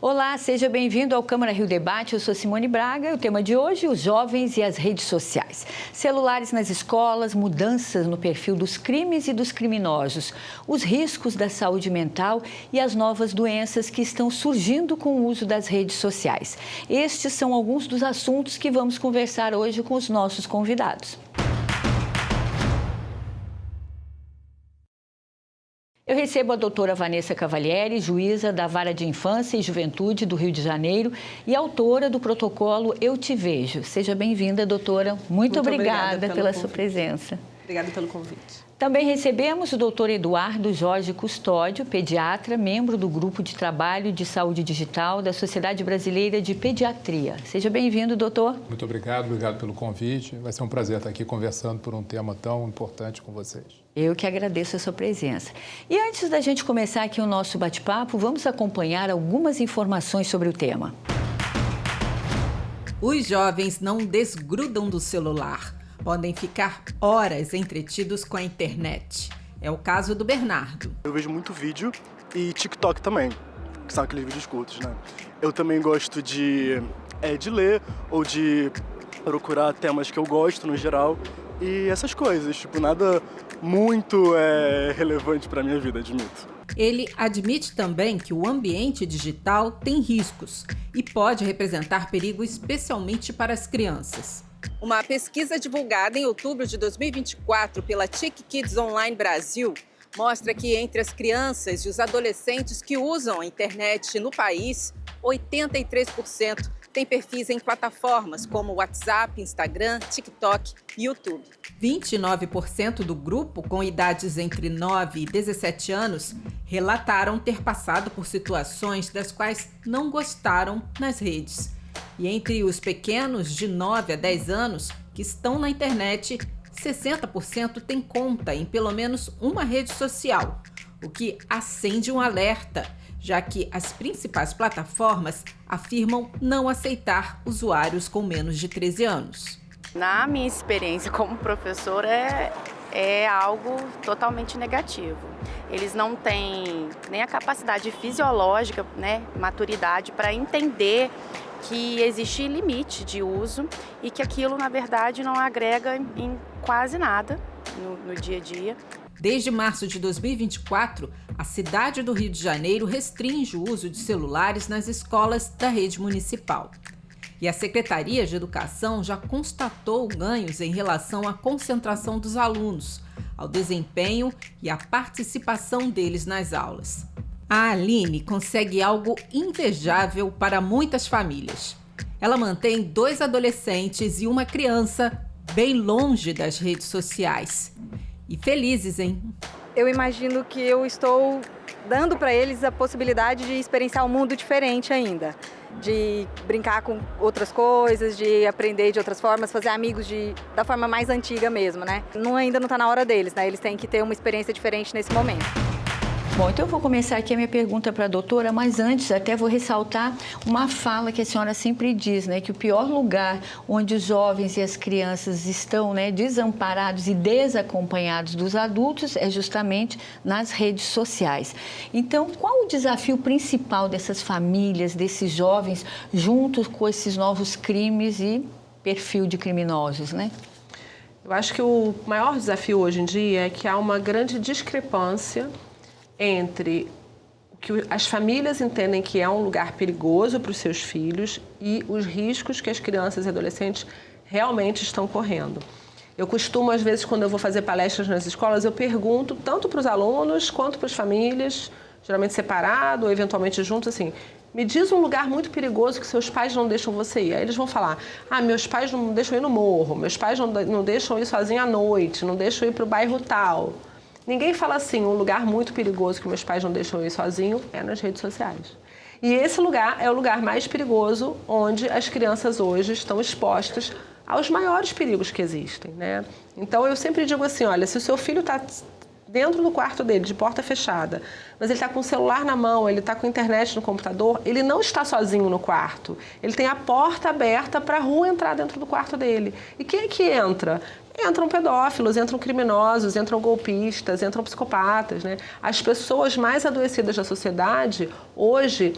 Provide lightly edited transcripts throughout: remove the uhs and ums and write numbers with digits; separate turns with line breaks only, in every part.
Olá, seja bem-vindo ao Câmara Rio Debate. Eu sou Simone Braga e o tema de hoje, os jovens e as redes sociais. Celulares nas escolas, mudanças no perfil dos crimes e dos criminosos, os riscos da saúde mental e as novas doenças que estão surgindo com o uso das redes sociais. Estes são alguns dos assuntos que vamos conversar hoje com os nossos convidados. Eu recebo a doutora Vanessa Cavalieri, juíza da Vara de Infância e Juventude do Rio de Janeiro e autora do protocolo Eu Te Vejo. Seja bem-vinda, doutora. Muito obrigada pela sua presença.
Obrigada pelo convite.
Também recebemos o doutor Eduardo Jorge Custódio, pediatra, membro do Grupo de Trabalho de Saúde Digital da Sociedade Brasileira de Pediatria. Seja bem-vindo, doutor.
Muito obrigado pelo convite. Vai ser um prazer estar aqui conversando por um tema tão importante com vocês.
Eu que agradeço a sua presença. E antes da gente começar aqui o nosso bate-papo, vamos acompanhar algumas informações sobre o tema.
Os jovens não desgrudam do celular. Podem ficar horas entretidos com a internet. É o caso do Bernardo.
Eu vejo muito vídeo e TikTok também, que são aqueles vídeos curtos, né? Eu também gosto de ler ou de procurar temas que eu gosto no geral e essas coisas, tipo, nada muito relevante para a minha vida, admito.
Ele admite também que o ambiente digital tem riscos e pode representar perigo especialmente para as crianças. Uma pesquisa divulgada em outubro de 2024 pela TIC Kids Online Brasil mostra que entre as crianças e os adolescentes que usam a internet no país, 83% têm perfis em plataformas como WhatsApp, Instagram, TikTok e YouTube. 29% do grupo, com idades entre 9 e 17 anos, relataram ter passado por situações das quais não gostaram nas redes. E entre os pequenos de 9 a 10 anos que estão na internet, 60% têm conta em pelo menos uma rede social, o que acende um alerta, já que as principais plataformas afirmam não aceitar usuários com menos de 13 anos.
Na minha experiência como professora, é algo totalmente negativo. Eles não têm nem a capacidade fisiológica, né, maturidade para entender que existe limite de uso e que aquilo, na verdade, não agrega em quase nada no dia a dia.
Desde março de 2024, a cidade do Rio de Janeiro restringe o uso de celulares nas escolas da rede municipal. E a Secretaria de Educação já constatou ganhos em relação à concentração dos alunos, ao desempenho e à participação deles nas aulas. A Aline consegue algo invejável para muitas famílias. Ela mantém 2 adolescentes e uma criança bem longe das redes sociais. E felizes, hein?
Eu imagino que eu estou dando para eles a possibilidade de experienciar um mundo diferente ainda. De brincar com outras coisas, de aprender de outras formas, fazer amigos da forma mais antiga mesmo, né? Ainda não está na hora deles, né? Eles têm que ter uma experiência diferente nesse momento.
Bom, então eu vou começar aqui a minha pergunta para a doutora, mas antes até vou ressaltar uma fala que a senhora sempre diz, né? Que o pior lugar onde os jovens e as crianças estão, né, desamparados e desacompanhados dos adultos é justamente nas redes sociais. Então, qual o desafio principal dessas famílias, desses jovens, junto com esses novos crimes e perfil de criminosos, né?
Eu acho que o maior desafio hoje em dia é que há uma grande discrepância entre o que as famílias entendem que é um lugar perigoso para os seus filhos e os riscos que as crianças e adolescentes realmente estão correndo. Eu costumo, às vezes, quando eu vou fazer palestras nas escolas, eu pergunto tanto para os alunos quanto para as famílias, geralmente separado ou eventualmente juntos, assim, me diz um lugar muito perigoso que seus pais não deixam você ir. Aí eles vão falar, meus pais não deixam ir no morro, meus pais não deixam ir sozinho à noite, não deixam ir para o bairro tal. Ninguém fala assim, um lugar muito perigoso que meus pais não deixam eu ir sozinho é nas redes sociais. E esse lugar é o lugar mais perigoso onde as crianças hoje estão expostas aos maiores perigos que existem, né? Então eu sempre digo assim, olha, se o seu filho está dentro do quarto dele, de porta fechada, mas ele está com o celular na mão, ele está com a internet no computador, ele não está sozinho no quarto. Ele tem a porta aberta para a rua entrar dentro do quarto dele. E quem é que entra? Entram pedófilos, entram criminosos, entram golpistas, entram psicopatas, né? As pessoas mais adoecidas da sociedade, hoje,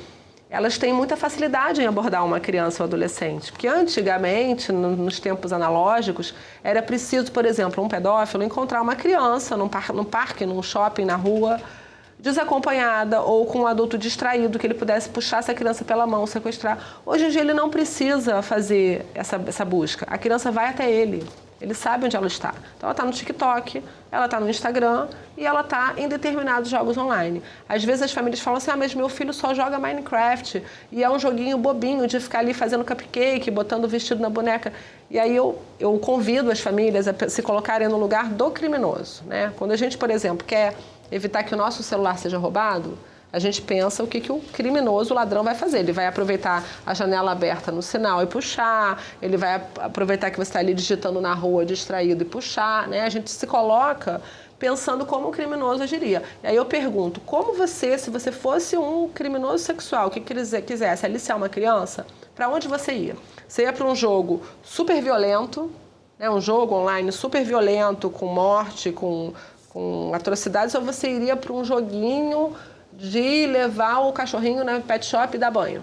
elas têm muita facilidade em abordar uma criança ou adolescente. Porque antigamente, nos tempos analógicos, era preciso, por exemplo, um pedófilo encontrar uma criança num parque, num shopping, na rua, desacompanhada ou com um adulto distraído, que ele pudesse puxar essa criança pela mão, sequestrar. Hoje em dia ele não precisa fazer essa busca. A criança vai até ele. Ele sabe onde ela está. Então, ela está no TikTok, ela está no Instagram e ela está em determinados jogos online. Às vezes, as famílias falam assim, mas meu filho só joga Minecraft e é um joguinho bobinho de ficar ali fazendo cupcake, botando o vestido na boneca. E aí, eu convido as famílias a se colocarem no lugar do criminoso, né? Quando a gente, por exemplo, quer evitar que o nosso celular seja roubado, a gente pensa o que o criminoso, o ladrão, vai fazer. Ele vai aproveitar a janela aberta no sinal e puxar, ele vai aproveitar que você está ali digitando na rua, distraído, e puxar, né? A gente se coloca pensando como o criminoso agiria. E aí eu pergunto, como você, se você fosse um criminoso sexual que quisesse aliciar uma criança, para onde você ia? Você ia para um jogo super violento, né? Um jogo online super violento, com morte, com atrocidades, ou você iria para um joguinho de levar o cachorrinho na pet shop e dar banho?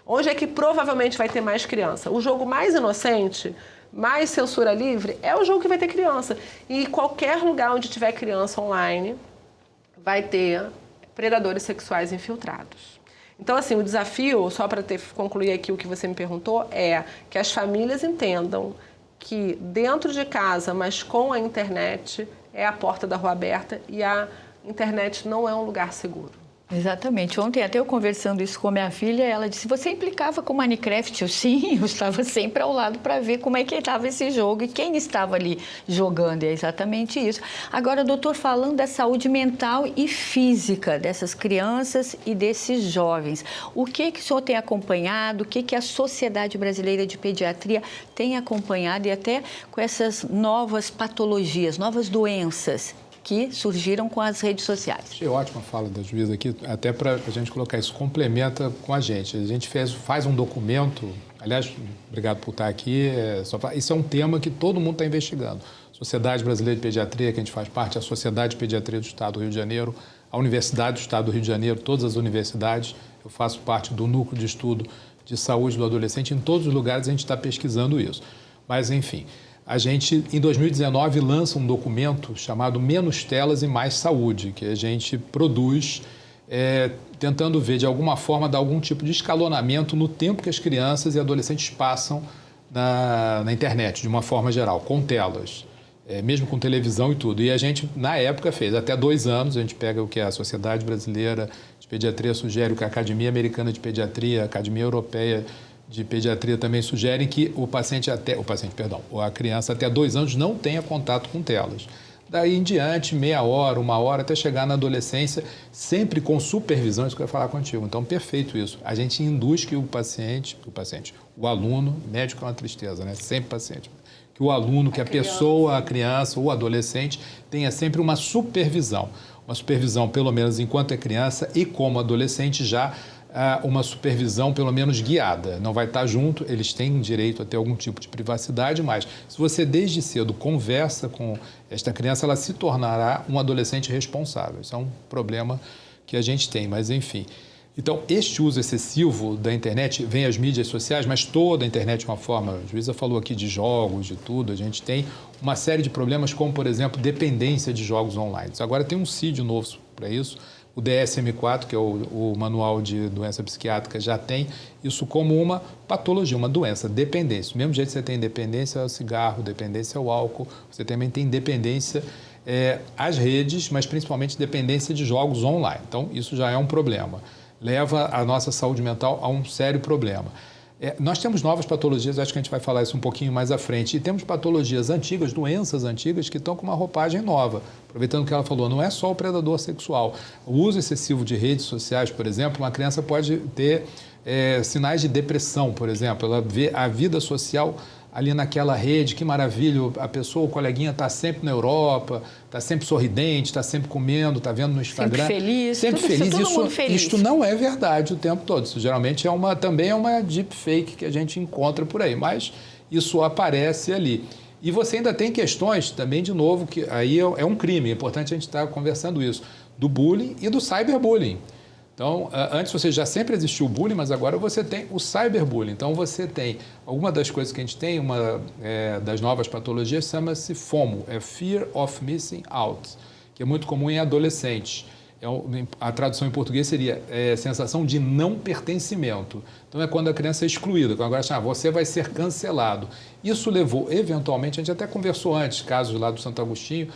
Onde é que provavelmente vai ter mais criança? O jogo mais inocente, mais censura livre, é o jogo que vai ter criança. E qualquer lugar onde tiver criança online, vai ter predadores sexuais infiltrados. Então, assim, o desafio, só para concluir aqui o que você me perguntou, é que as famílias entendam que dentro de casa, mas com a internet, é a porta da rua aberta e a internet não é um lugar seguro.
Exatamente. Ontem, até eu conversando isso com minha filha, ela disse, você implicava com Minecraft? Eu, sim, eu estava sempre ao lado para ver como é que estava esse jogo e quem estava ali jogando. É exatamente isso. Agora, doutor, falando da saúde mental e física dessas crianças e desses jovens, o que o senhor tem acompanhado, o que a Sociedade Brasileira de Pediatria tem acompanhado e até com essas novas patologias, novas doenças que surgiram com as redes sociais?
Achei ótima a fala da juíza aqui, até para a gente colocar isso, complementa com a gente. A gente faz um documento, aliás, obrigado por estar aqui, isso é um tema que todo mundo está investigando. Sociedade Brasileira de Pediatria, que a gente faz parte, a Sociedade de Pediatria do Estado do Rio de Janeiro, a Universidade do Estado do Rio de Janeiro, todas as universidades, eu faço parte do núcleo de estudo de saúde do adolescente, em todos os lugares a gente está pesquisando isso. Mas, enfim, a gente, em 2019, lança um documento chamado Menos Telas e Mais Saúde, que a gente produz tentando ver, de alguma forma, dar algum tipo de escalonamento no tempo que as crianças e adolescentes passam na internet, de uma forma geral, com telas, mesmo com televisão e tudo. E a gente, na época, fez até 2 anos, a gente pega o que a Sociedade Brasileira de Pediatria sugere, o que a Academia Americana de Pediatria, a Academia Europeia de Pediatria também sugerem que a criança até 2 anos não tenha contato com telas. Daí em diante, meia hora, 1 hora, até chegar na adolescência, sempre com supervisão, isso que eu ia falar contigo. Então, perfeito isso. A gente induz que o aluno, médico é uma tristeza, né? Sempre paciente. Que o aluno, que a pessoa, a criança ou o adolescente tenha sempre uma supervisão. Uma supervisão, pelo menos enquanto é criança e como adolescente já uma supervisão, pelo menos guiada. Não vai estar junto, eles têm direito a ter algum tipo de privacidade, mas se você desde cedo conversa com esta criança, ela se tornará um adolescente responsável. Isso é um problema que a gente tem, mas enfim. Então, este uso excessivo da internet, vem as mídias sociais, mas toda a internet de uma forma, a juíza falou aqui de jogos, de tudo, a gente tem uma série de problemas como, por exemplo, dependência de jogos online. Agora tem um CID novo para isso, o DSM-4, que é o Manual de Doença Psiquiátrica, já tem isso como uma patologia, uma doença, dependência. Do mesmo jeito que você tem dependência ao cigarro, dependência ao álcool, você também tem dependência às redes, mas principalmente dependência de jogos online. Então, isso já é um problema. Leva a nossa saúde mental a um sério problema. Nós temos novas patologias, acho que a gente vai falar isso um pouquinho mais à frente, e temos patologias antigas, doenças antigas, que estão com uma roupagem nova. Aproveitando o que ela falou, não é só o predador sexual. O uso excessivo de redes sociais, por exemplo, uma criança pode ter sinais de depressão, por exemplo. Ela vê a vida social ali naquela rede, que maravilha, a pessoa, o coleguinha está sempre na Europa, está sempre sorridente, está sempre comendo, está vendo no Instagram.
Sempre feliz.
Sempre
tudo,
feliz.
todo mundo feliz.
Isso não é verdade o tempo todo. Isso geralmente também é uma deepfake que a gente encontra por aí, mas isso aparece ali. E você ainda tem questões também, de novo, que aí é um crime, é importante a gente estar conversando isso, do bullying e do cyberbullying. Então, antes você já sempre existiu o bullying, mas agora você tem o cyberbullying. Então, você tem alguma das coisas que a gente tem, uma das novas patologias chama-se FOMO, é Fear of Missing Out, que é muito comum em adolescentes. A tradução em português seria sensação de não pertencimento. Então, é quando a criança é excluída. Quando agora você vai ser cancelado. Isso levou, eventualmente, a gente até conversou antes, casos lá do Santo Agostinho,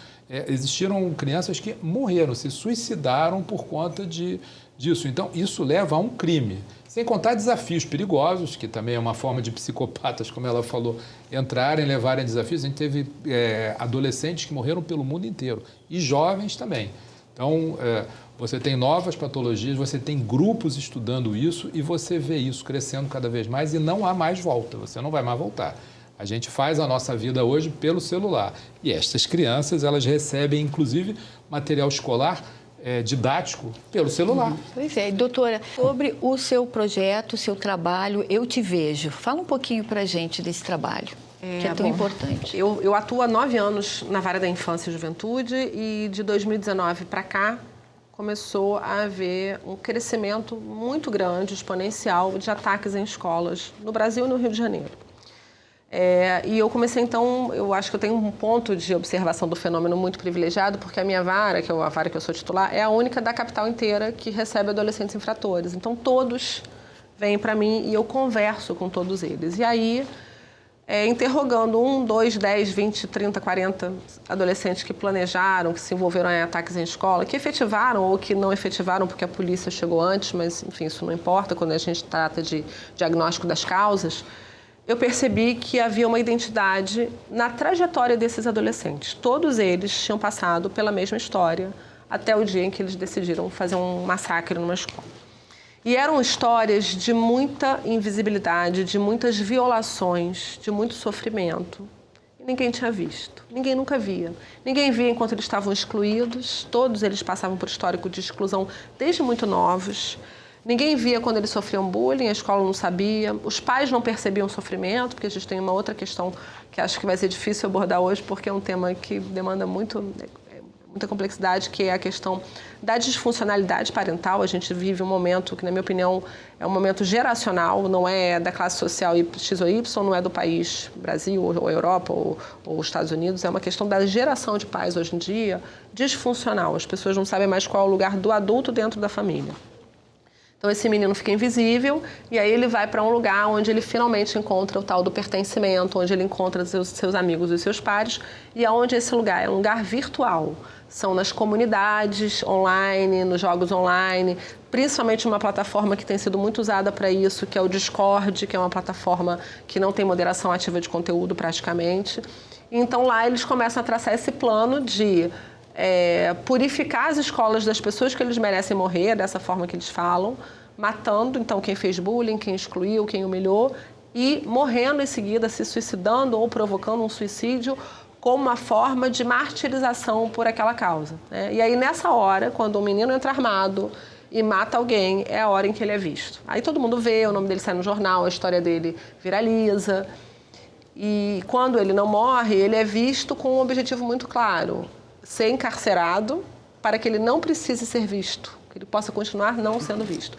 existiram crianças que morreram, se suicidaram por conta disso. Então, isso leva a um crime. Sem contar desafios perigosos, que também é uma forma de psicopatas, como ela falou, entrarem, levarem desafios. A gente teve adolescentes que morreram pelo mundo inteiro, e jovens também. Então, você tem novas patologias, você tem grupos estudando isso e você vê isso crescendo cada vez mais e não há mais volta, você não vai mais voltar. A gente faz a nossa vida hoje pelo celular. E estas crianças, elas recebem, inclusive, material escolar didático pelo celular.
Pois é. Doutora, sobre o seu projeto, o seu trabalho, Eu Te Vejo. Fala um pouquinho para a gente desse trabalho, que é tão importante.
Eu atuo há 9 anos na vara da infância e juventude e de 2019 para cá começou a haver um crescimento muito grande, exponencial, de ataques em escolas no Brasil e no Rio de Janeiro. E eu comecei, então, eu acho que eu tenho um ponto de observação do fenômeno muito privilegiado, porque a minha vara, que é a vara que eu sou titular, é a única da capital inteira que recebe adolescentes infratores. Então, todos vêm para mim e eu converso com todos eles. E aí, interrogando 1, 2, 10, 20, 30, 40 adolescentes que planejaram, que se envolveram em ataques em escola, que efetivaram ou que não efetivaram porque a polícia chegou antes, mas, enfim, isso não importa quando a gente trata de diagnóstico das causas, eu percebi que havia uma identidade na trajetória desses adolescentes. Todos eles tinham passado pela mesma história até o dia em que eles decidiram fazer um massacre numa escola. E eram histórias de muita invisibilidade, de muitas violações, de muito sofrimento. E ninguém tinha visto, ninguém nunca via. Ninguém via enquanto eles estavam excluídos, todos eles passavam por histórico de exclusão desde muito novos. Ninguém via quando eles sofriam bullying, a escola não sabia, os pais não percebiam o sofrimento, porque a gente tem uma outra questão que acho que vai ser difícil abordar hoje, porque é um tema que demanda muita complexidade, que é a questão da disfuncionalidade parental. A gente vive um momento que, na minha opinião, é um momento geracional, não é da classe social X ou Y, não é do país Brasil, ou Europa, ou Estados Unidos, é uma questão da geração de pais hoje em dia disfuncional. As pessoas não sabem mais qual é o lugar do adulto dentro da família. Então, esse menino fica invisível e aí ele vai para um lugar onde ele finalmente encontra o tal do pertencimento, onde ele encontra seus amigos e seus pares, e aonde esse lugar é um lugar virtual. São nas comunidades online, nos jogos online, principalmente uma plataforma que tem sido muito usada para isso, que é o Discord, que é uma plataforma que não tem moderação ativa de conteúdo praticamente. Então, lá eles começam a traçar esse plano de purificar as escolas das pessoas que eles merecem morrer, dessa forma que eles falam, matando, então, quem fez bullying, quem excluiu, quem humilhou, e morrendo em seguida, se suicidando ou provocando um suicídio como uma forma de martirização por aquela causa, né? E aí, nessa hora, quando um menino entra armado e mata alguém, é a hora em que ele é visto. Aí todo mundo vê, o nome dele sai no jornal, a história dele viraliza. E quando ele não morre, ele é visto com um objetivo muito claro: ser encarcerado para que ele não precise ser visto, que ele possa continuar não sendo visto.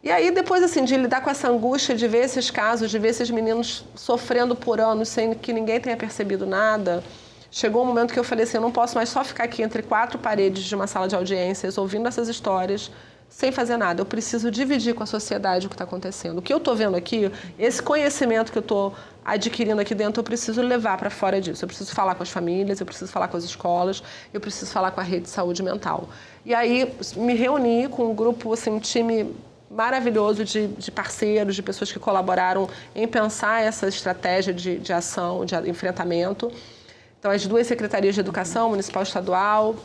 E aí, depois assim, de lidar com essa angústia de ver esses casos, de ver esses meninos sofrendo por anos sem que ninguém tenha percebido nada, chegou um momento que eu falei assim, eu não posso mais só ficar aqui entre 4 paredes de uma sala de audiências, ouvindo essas histórias, sem fazer nada. Eu preciso dividir com a sociedade o que está acontecendo. O que eu estou vendo aqui, esse conhecimento que eu estou adquirindo aqui dentro, eu preciso levar para fora disso. Eu preciso falar com as famílias, eu preciso falar com as escolas, eu preciso falar com a rede de saúde mental. E aí, me reuni com um grupo, assim, um time maravilhoso de parceiros, de pessoas que colaboraram em pensar essa estratégia de ação, de enfrentamento. Então, as 2 secretarias de educação, municipal e estadual.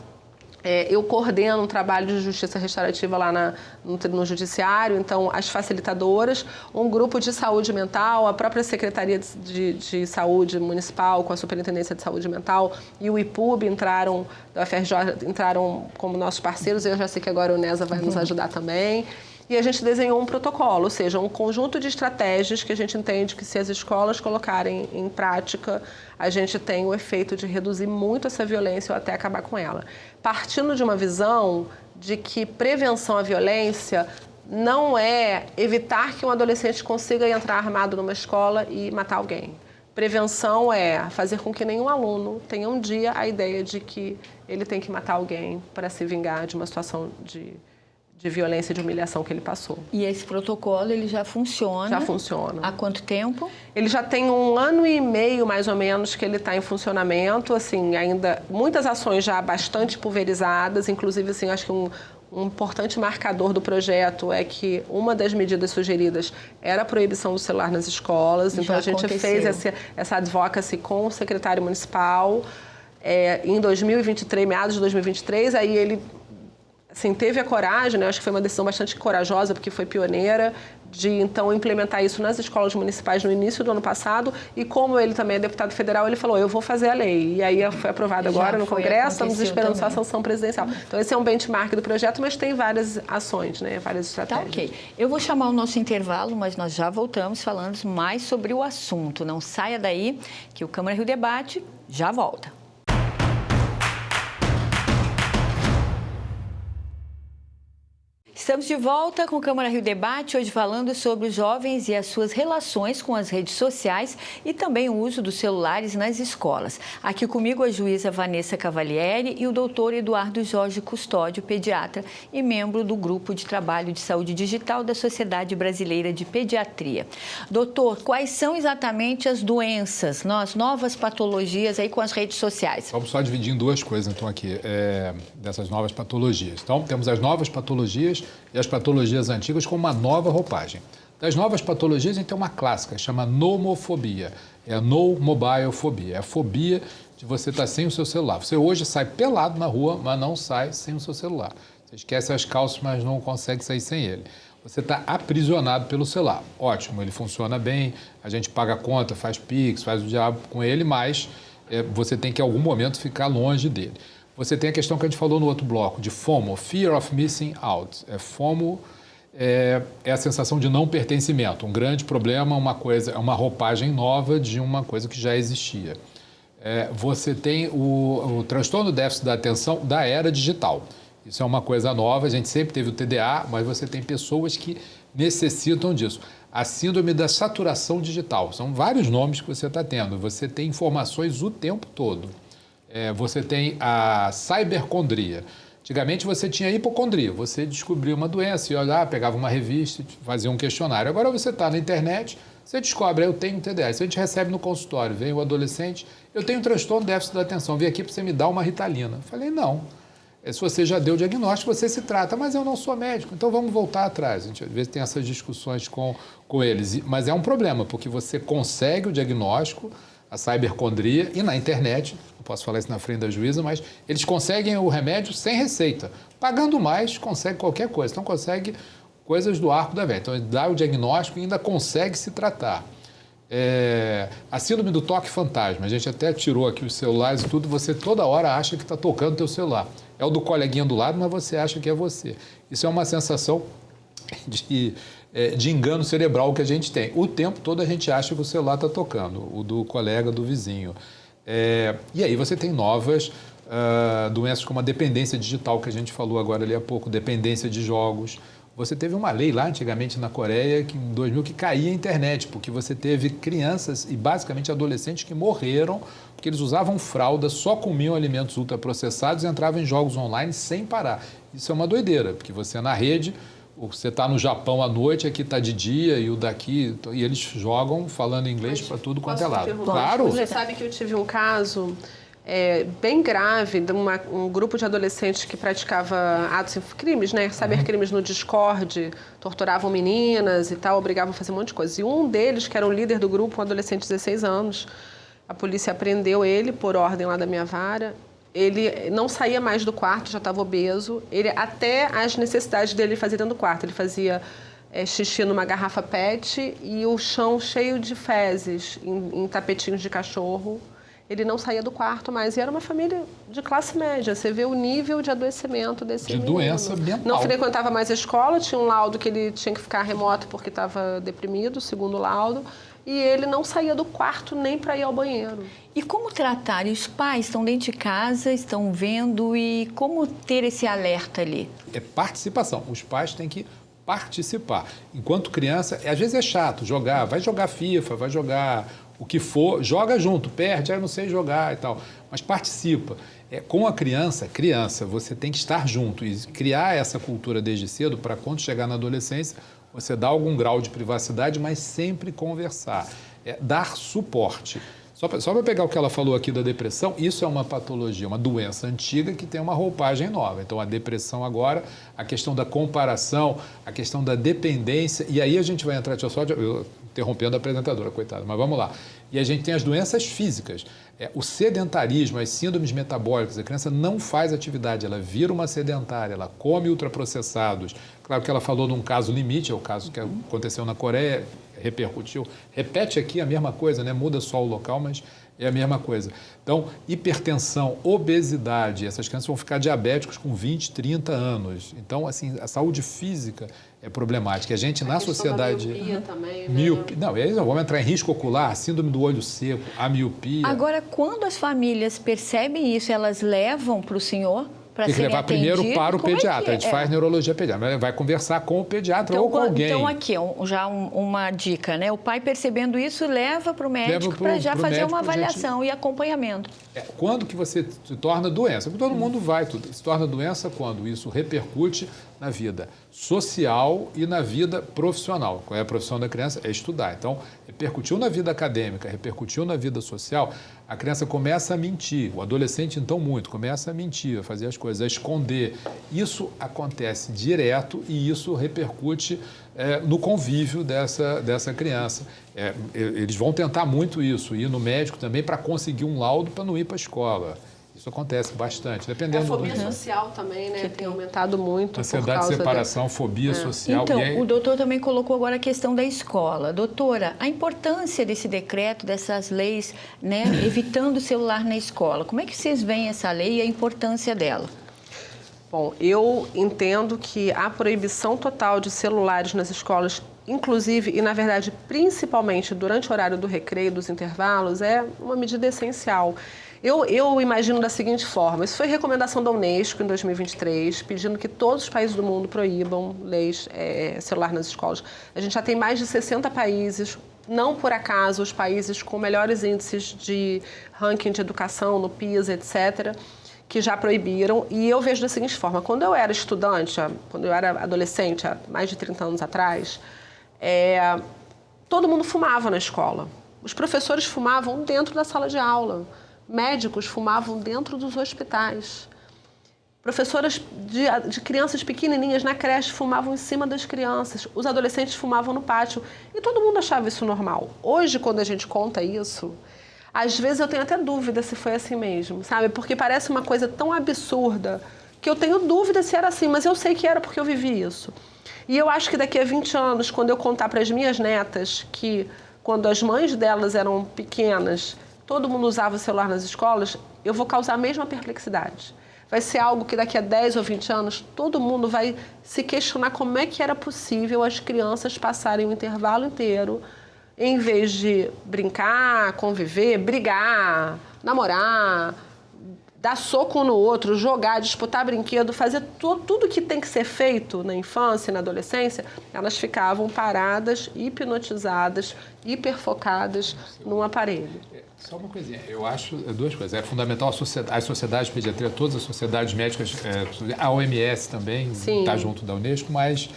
Eu coordeno um trabalho de justiça restaurativa lá no judiciário, então as facilitadoras, um grupo de saúde mental, a própria Secretaria de Saúde Municipal com a Superintendência de Saúde Mental e o IPUB da UFRJ entraram como nossos parceiros, eu já sei que agora o NESA vai nos ajudar também. E a gente desenhou um protocolo, ou seja, um conjunto de estratégias que a gente entende que se as escolas colocarem em prática, a gente tem o efeito de reduzir muito essa violência ou até acabar com ela. Partindo de uma visão de que prevenção à violência não é evitar que um adolescente consiga entrar armado numa escola e matar alguém. Prevenção é fazer com que nenhum aluno tenha um dia a ideia de que ele tem que matar alguém para se vingar de uma situação de violência e de humilhação que ele passou.
E esse protocolo, ele já funciona?
Já funciona.
Há quanto tempo?
Ele já tem 1 ano e meio, mais ou menos, que ele está em funcionamento. Assim, ainda muitas ações já bastante pulverizadas, inclusive, assim, acho que um importante marcador do projeto é que uma das medidas sugeridas era a proibição do celular nas escolas. Então, a gente fez essa advocacy com o secretário municipal em 2023, meados de 2023. Aí ele assim, teve a coragem, né? Acho que foi uma decisão bastante corajosa, porque foi pioneira, de então implementar isso nas escolas municipais no início do ano passado. E como ele também é deputado federal, ele falou, eu vou fazer a lei. E aí foi aprovado agora no Congresso, estamos esperando só a sanção presidencial. Então esse é um benchmark do projeto, mas tem várias ações, né? Várias estratégias.
Tá, ok. Eu vou chamar o nosso intervalo, mas nós já voltamos falando mais sobre o assunto. Não saia daí, que o Câmara Rio Debate já volta. Estamos de volta com o Câmara Rio Debate, hoje falando sobre os jovens e as suas relações com as redes sociais e também o uso dos celulares nas escolas. Aqui comigo a juíza Vanessa Cavalieri e o doutor Eduardo Jorge Custódio, pediatra e membro do Grupo de Trabalho de Saúde Digital da Sociedade Brasileira de Pediatria. Doutor, quais são exatamente as doenças, as novas patologias aí com as redes sociais?
Vamos só dividir em 2 coisas, então, aqui, dessas novas patologias. Então, temos as novas patologias e as patologias antigas com uma nova roupagem. Das novas patologias, a gente tem uma clássica, chama nomofobia. É a no mobile fobia. É a fobia de você estar sem o seu celular. Você hoje sai pelado na rua, mas não sai sem o seu celular. Você esquece as calças, mas não consegue sair sem ele. Você está aprisionado pelo celular. Ótimo, ele funciona bem, a gente paga a conta, faz Pix, faz o diabo com ele, mas você tem que, em algum momento, ficar longe dele. Você tem a questão que a gente falou no outro bloco, de FOMO, Fear of Missing Out. FOMO é a sensação de não pertencimento. Um grande problema, uma roupagem nova de uma coisa que já existia. Você tem o transtorno déficit da atenção da era digital. Isso é uma coisa nova, a gente sempre teve o TDA, mas você tem pessoas que necessitam disso. A síndrome da saturação digital. São vários nomes que você está tendo. Você tem informações o tempo todo. Você tem a cibercondria. Antigamente você tinha hipocondria, você descobria uma doença, ia olhar, pegava uma revista, fazia um questionário. Agora você está na internet, você descobre, eu tenho TDAH. Isso a gente recebe no consultório, vem o adolescente, eu tenho transtorno déficit da atenção, vim aqui para você me dar uma Ritalina. Eu falei, não. Se você já deu o diagnóstico, você se trata, mas eu não sou médico, então vamos voltar atrás. A gente às vezes tem essas discussões com eles, mas é um problema, porque você consegue o diagnóstico, a cibercondria, e na internet, não posso falar isso na frente da juíza, mas eles conseguem o remédio sem receita. Pagando mais, consegue qualquer coisa. Então, consegue coisas do arco da velha. Então, ele dá o diagnóstico e ainda consegue se tratar. A síndrome do toque fantasma. A gente até tirou aqui os celulares e tudo, você toda hora acha que está tocando o teu celular. É o do coleguinha do lado, mas você acha que é você. Isso é uma sensação de engano cerebral que a gente tem. O tempo todo a gente acha que o celular está tocando, o do colega, do vizinho. E aí você tem novas doenças como a dependência digital, que a gente falou agora ali há pouco, dependência de jogos. Você teve uma lei lá antigamente na Coreia, em 2000, que caía a internet, porque você teve crianças e basicamente adolescentes que morreram porque eles usavam fralda, só comiam alimentos ultraprocessados e entravam em jogos online sem parar. Isso é uma doideira, porque você na rede, você está no Japão à noite, aqui está de dia, e o daqui, e eles jogam falando inglês para tudo quanto é lado. Claro.
Você sabe que eu tive um caso bem grave de um grupo de adolescentes que praticava crimes, né? Cybercrimes no Discord, torturavam meninas e tal, obrigavam a fazer um monte de coisa. E um deles, que era o líder do grupo, um adolescente de 16 anos, a polícia prendeu ele por ordem lá da minha vara. Ele não saía mais do quarto, já estava obeso. Até as necessidades dele fazia dentro do quarto. Ele fazia xixi numa garrafa PET e o chão cheio de fezes em tapetinhos de cachorro. Ele não saía do quarto mais. E era uma família de classe média. Você vê o nível de adoecimento desse menino.
De doença mental.
Não frequentava mais a escola, tinha um laudo que ele tinha que ficar remoto porque estava deprimido, segundo o laudo. e ele não saía do quarto nem para ir ao banheiro.
E como tratar? E os pais estão dentro de casa, estão vendo, e como ter esse alerta ali?
É participação. Os pais têm que participar. Enquanto criança, às vezes é chato jogar, vai jogar FIFA, vai jogar o que for, joga junto, perde, eu não sei jogar e tal, mas participa. Com a criança, você tem que estar junto e criar essa cultura desde cedo para quando chegar na adolescência, você dar algum grau de privacidade, mas sempre conversar, dar suporte. Só para pegar o que ela falou aqui da depressão, isso é uma patologia, uma doença antiga que tem uma roupagem nova. Então, a depressão agora, a questão da comparação, a questão da dependência, e aí a gente vai entrar, deixa eu só interrompendo a apresentadora, coitada, mas vamos lá. E a gente tem as doenças físicas, o sedentarismo, as síndromes metabólicas, a criança não faz atividade, ela vira uma sedentária, ela come ultraprocessados. Claro que ela falou num caso limite, é o caso que aconteceu na Coreia, repercutiu. Repete aqui a mesma coisa, né? Muda só o local, mas é a mesma coisa. Então, hipertensão, obesidade, essas crianças vão ficar diabéticos com 20, 30 anos. Então, assim, a saúde física é problemática. A gente, na sociedade...
miopia também, né?
Miopia, não, eles vão entrar em risco ocular, síndrome do olho seco, a miopia.
Agora, quando as famílias percebem isso, elas levam para o senhor?
Tem que levar primeiro para o pediatra. A gente faz neurologia pediátrica, mas vai conversar com o pediatra
então,
ou com alguém.
Então, aqui, já uma dica, né? O pai percebendo isso, leva para o médico para já fazer uma avaliação e acompanhamento.
Quando que você se torna doença? Porque todo mundo se torna doença quando isso repercute na vida social e na vida profissional. Qual é a profissão da criança? É estudar. Então, repercutiu na vida acadêmica, repercutiu na vida social, a criança começa a mentir, o adolescente então muito, começa a mentir, a fazer as coisas, a esconder. Isso acontece direto e isso repercute no convívio dessa criança. Eles vão tentar muito isso, ir no médico também para conseguir um laudo para não ir para a escola. Isso acontece bastante, dependendo
a fobia social também, né? Tem aumentado muito.
Ansiedade de separação, fobia social.
Então, o doutor também colocou agora a questão da escola. Doutora, a importância desse decreto, dessas leis, né, evitando o celular na escola. Como é que vocês veem essa lei e a importância dela?
Bom, eu entendo que a proibição total de celulares nas escolas, inclusive e, na verdade, principalmente durante o horário do recreio, dos intervalos, é uma medida essencial. Eu imagino da seguinte forma, isso foi recomendação da Unesco em 2023, pedindo que todos os países do mundo proíbam leis celular nas escolas. A gente já tem mais de 60 países, não por acaso os países com melhores índices de ranking de educação, no PISA, etc., que já proibiram. E eu vejo da seguinte forma, quando eu era estudante, quando eu era adolescente, há mais de 30 anos atrás, todo mundo fumava na escola. Os professores fumavam dentro da sala de aula. Médicos fumavam dentro dos hospitais. Professoras de crianças pequenininhas na creche fumavam em cima das crianças. Os adolescentes fumavam no pátio. E todo mundo achava isso normal. Hoje, quando a gente conta isso, às vezes eu tenho até dúvida se foi assim mesmo, sabe? Porque parece uma coisa tão absurda que eu tenho dúvida se era assim, mas eu sei que era porque eu vivi isso. E eu acho que daqui a 20 anos, quando eu contar para as minhas netas que quando as mães delas eram pequenas, todo mundo usava o celular nas escolas, eu vou causar a mesma perplexidade. Vai ser algo que daqui a 10 ou 20 anos, todo mundo vai se questionar como é que era possível as crianças passarem o intervalo inteiro, em vez de brincar, conviver, brigar, namorar, dar soco um no outro, jogar, disputar brinquedo, fazer tudo que tem que ser feito na infância e na adolescência, elas ficavam paradas, hipnotizadas, hiperfocadas num aparelho.
Só uma coisinha, eu acho duas coisas. É fundamental as sociedades de pediatria, todas as sociedades médicas, a OMS também está junto da Unesco, mas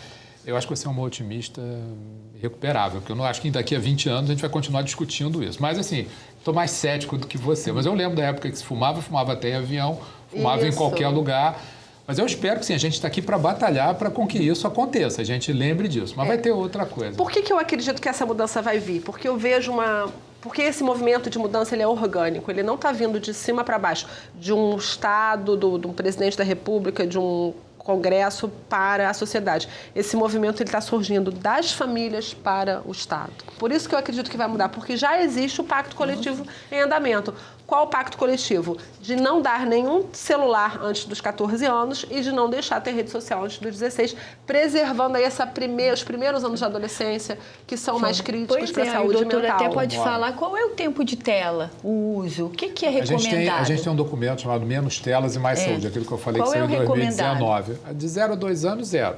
eu acho que você é uma otimista recuperável, porque eu não acho que daqui a 20 anos a gente vai continuar discutindo isso. Mas, assim, estou mais cético do que você. Mas eu lembro da época que se fumava até em avião, fumava em qualquer lugar. Mas eu espero que sim, a gente está aqui para batalhar para com que isso aconteça, a gente lembre disso. Mas vai ter outra coisa.
Por que eu acredito que essa mudança vai vir? Porque eu vejo Porque esse movimento de mudança ele é orgânico, ele não está vindo de cima para baixo, de um Estado, de um presidente da República, de um Congresso para a sociedade. Esse movimento está surgindo das famílias para o Estado. Por isso que eu acredito que vai mudar, porque já existe o Pacto Coletivo em andamento. Qual o pacto coletivo? De não dar nenhum celular antes dos 14 anos e de não deixar ter rede social antes dos 16, preservando aí os primeiros anos de adolescência, que são mais críticos para a saúde mental.
O doutor até pode falar qual é o tempo de tela, o uso, o que é recomendado?
A gente tem um documento chamado Menos Telas e Mais Saúde, aquilo que eu falei
qual
que saiu em 2019.
Recomendado?
De 0 a 2 anos, zero.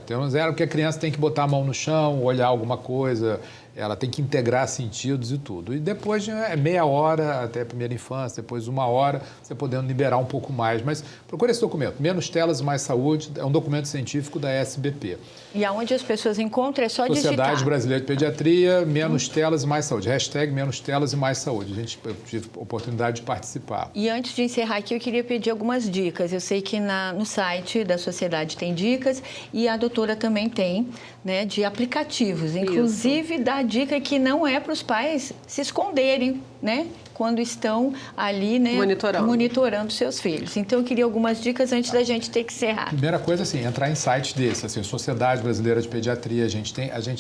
Tem um zero porque a criança tem que botar a mão no chão, olhar alguma coisa, ela tem que integrar sentidos e tudo. E depois é meia hora até a primeira infância, depois 1 hora, você podendo liberar um pouco mais. Mas procure esse documento, Menos Telas, Mais Saúde, é um documento científico da SBP.
E aonde as pessoas encontram é só digitar.
Sociedade Brasileira de Pediatria, Menos Telas e Mais Saúde. # Menos Telas e Mais Saúde. Eu tive a oportunidade de participar.
E antes de encerrar aqui, eu queria pedir algumas dicas. Eu sei que no site da Sociedade tem dicas e a doutora também tem, né, de aplicativos. Inclusive, dá dica que não é para os pais se esconderem, né? Quando estão ali, né, monitorando seus filhos. Então, eu queria algumas dicas antes da gente ter que encerrar.
Primeira coisa, assim, entrar em sites desses, assim, Sociedade Brasileira de Pediatria, a gente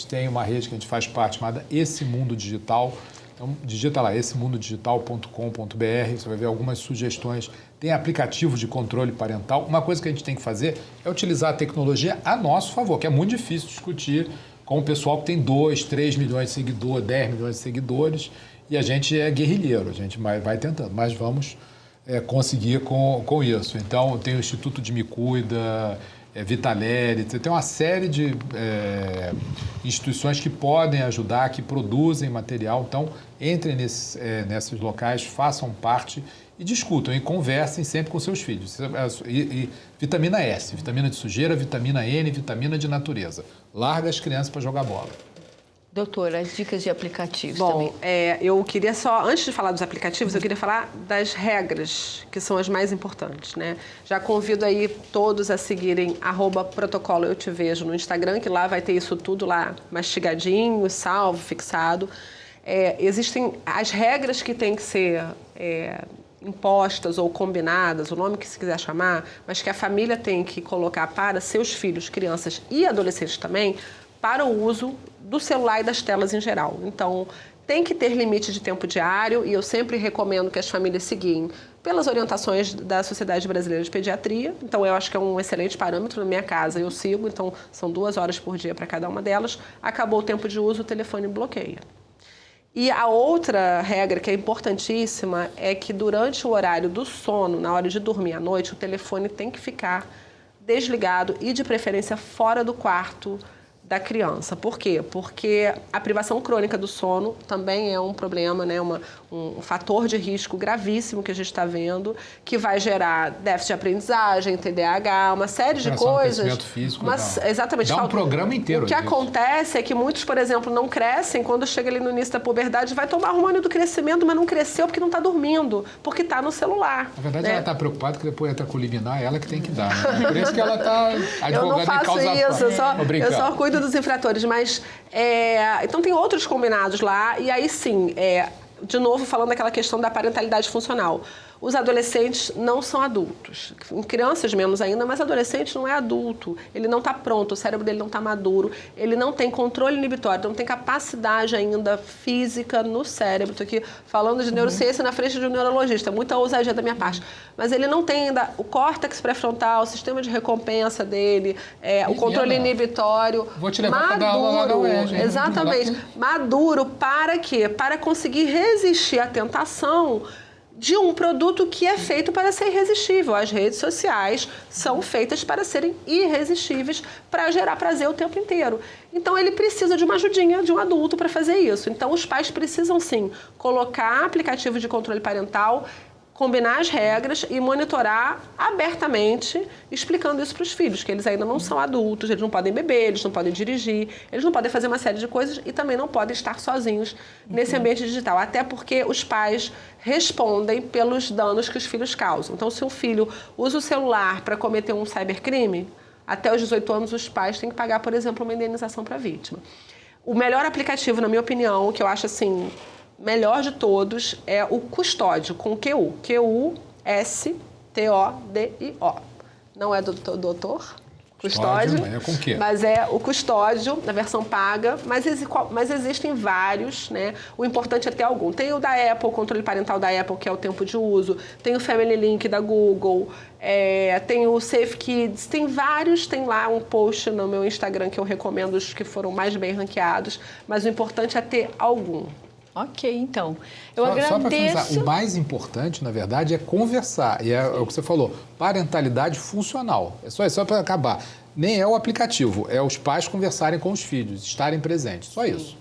tem uma rede que a gente faz parte chamada Esse Mundo Digital. Então, digita lá, essemundodigital.com.br, você vai ver algumas sugestões. Tem aplicativo de controle parental. Uma coisa que a gente tem que fazer é utilizar a tecnologia a nosso favor, que é muito difícil discutir com o pessoal que tem 2, 3 milhões de seguidores, 10 milhões de seguidores, e a gente é guerrilheiro, a gente vai tentando, mas vamos conseguir com isso. Então, tem o Instituto de Me Cuida, Vitaleri, tem uma série de instituições que podem ajudar, que produzem material. Então, entrem nesses locais, façam parte e discutam e conversem sempre com seus filhos. E vitamina S, vitamina de sujeira, vitamina N, vitamina de natureza. Larga as crianças para jogar bola.
Doutora, as dicas de aplicativos
também.
Bom,
eu queria antes de falar dos aplicativos, eu queria falar das regras, que são as mais importantes, né? Já convido aí todos a seguirem @protocolo eu te vejo no Instagram, que lá vai ter isso tudo lá mastigadinho, salvo, fixado. Existem as regras que têm que ser impostas ou combinadas, o nome que se quiser chamar, mas que a família tem que colocar para seus filhos, crianças e adolescentes também, para o uso do celular e das telas em geral. Então, tem que ter limite de tempo diário e eu sempre recomendo que as famílias seguem pelas orientações da Sociedade Brasileira de Pediatria. Então, eu acho que é um excelente parâmetro. Na minha casa, eu sigo, então são 2 horas por dia para cada uma delas. Acabou o tempo de uso, o telefone bloqueia. E a outra regra que é importantíssima é que durante o horário do sono, na hora de dormir à noite, o telefone tem que ficar desligado e, de preferência, fora do quarto da criança. Por quê? Porque a privação crônica do sono também é um problema, né? Um fator de risco gravíssimo que a gente está vendo, que vai gerar déficit de aprendizagem, TDAH, uma série de coisas.
Crescimento físico.
Exatamente.
Dá um programa inteiro.
O que acontece é que muitos, por exemplo, não crescem, quando chega ali no início da puberdade, vai tomar hormônio do crescimento, mas não cresceu porque não está dormindo, porque está no celular.
Na verdade, ela está preocupada que depois entra com liminar, ela que tem que dar. Né? Por isso que ela está advogando
eu não faço isso, eu só cuido dos infratores, mas então tem outros combinados lá, e aí sim, de novo falando daquela questão da parentalidade funcional. Os adolescentes não são adultos. Em crianças menos ainda, mas adolescente não é adulto. Ele não está pronto, o cérebro dele não está maduro, ele não tem controle inibitório, não tem capacidade ainda física no cérebro. Estou aqui falando de neurociência na frente de um neurologista, muita ousadia da minha parte. Mas ele não tem ainda o córtex pré-frontal, o sistema de recompensa dele, o controle inibitório.
Vou te levar para dar aula lá na UERJ.
Exatamente. Maduro para quê? Para conseguir resistir à tentação de um produto que é feito para ser irresistível. As redes sociais são feitas para serem irresistíveis, para gerar prazer o tempo inteiro. Então, ele precisa de uma ajudinha de um adulto para fazer isso. Então, os pais precisam, sim, colocar aplicativo de controle parental, combinar as regras e monitorar abertamente, explicando isso para os filhos, que eles ainda não são adultos, eles não podem beber, eles não podem dirigir, eles não podem fazer uma série de coisas e também não podem estar sozinhos nesse ambiente digital, até porque os pais respondem pelos danos que os filhos causam. Então, se um filho usa o celular para cometer um cybercrime, até os 18 anos os pais têm que pagar, por exemplo, uma indenização para a vítima. O melhor aplicativo, na minha opinião, que eu acho assim, melhor de todos, é o Custódio, com QU. QUSTODIO. Não é do doutor? Custódio,
é com o quê?
Mas é o Custódio, na versão paga, mas existem vários, né? O importante é ter algum. Tem o da Apple, o controle parental da Apple, que é o tempo de uso. Tem o Family Link da Google. Tem o Safe Kids. Tem vários. Tem lá um post no meu Instagram que eu recomendo os que foram mais bem ranqueados. Mas o importante é ter algum.
Ok, então. Eu
Só para
agradeço.
finalizar, o mais importante, na verdade, é conversar. E é o que você falou, parentalidade funcional. É só para acabar. Nem é o aplicativo, é os pais conversarem com os filhos, estarem presentes. Só isso.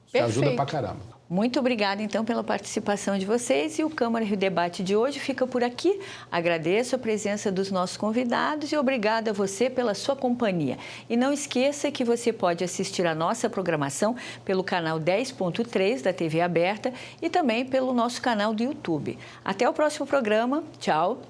Isso ajuda pra caramba.
Muito obrigada, então, pela participação de vocês. E o Câmara Rio Debate de hoje fica por aqui. Agradeço a presença dos nossos convidados e obrigada a você pela sua companhia. E não esqueça que você pode assistir a nossa programação pelo canal 10.3 da TV Aberta e também pelo nosso canal do YouTube. Até o próximo programa. Tchau.